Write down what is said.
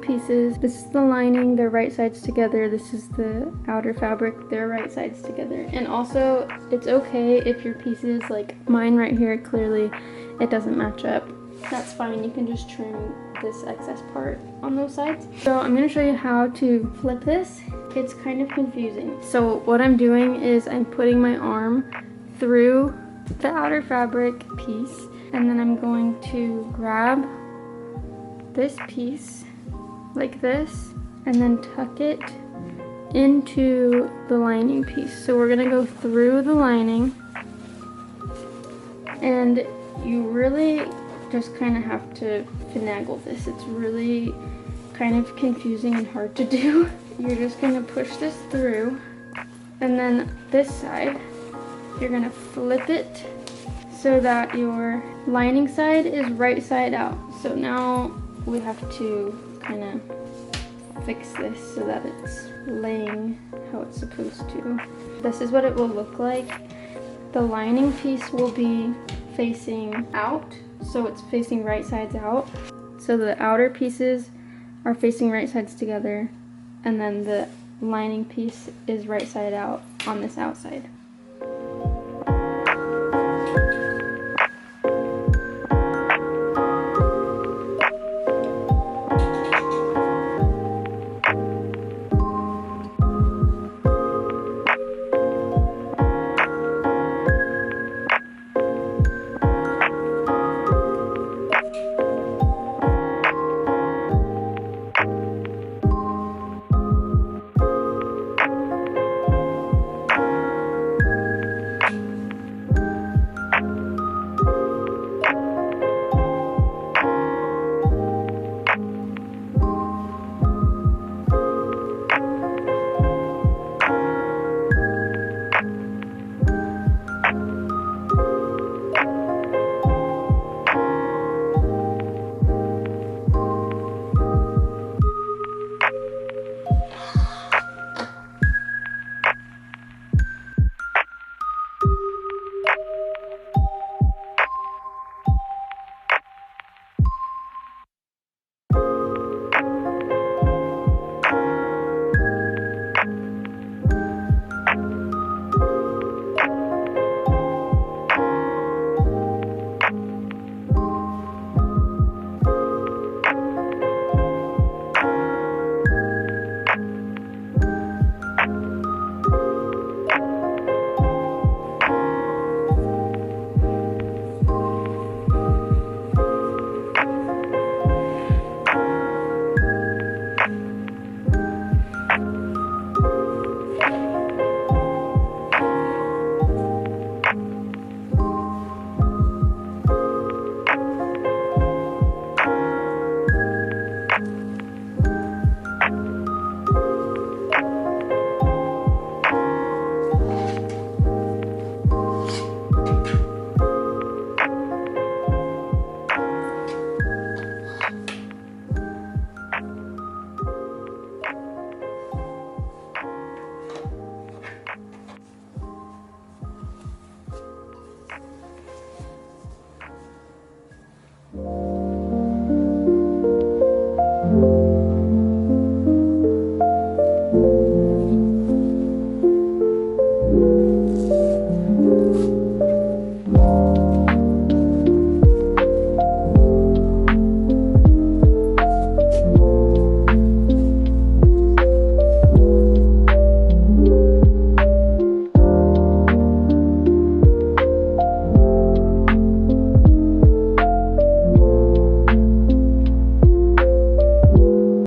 pieces. This is the lining, they're right sides together. This is the outer fabric, they're right sides together. And also, it's okay if your pieces, like mine right here, clearly it doesn't match up. That's fine, you can just trim this excess part on those sides. So I'm going to show you how to flip this. It's kind of confusing. So what I'm doing is I'm putting my arm through the outer fabric piece, and then I'm going to grab this piece like this and then tuck it into the lining piece. So we're gonna go through the lining, and you really just kind of have to finagle this. It's really kind of confusing and hard to do. You're just gonna push this through, and then this side you're gonna flip it so that your lining side is right side out. So now we have to kind of fix this so that it's laying how it's supposed to. This is what it will look like. The lining piece will be facing out, so it's facing right sides out. So the outer pieces are facing right sides together, and then the lining piece is right side out on this outside.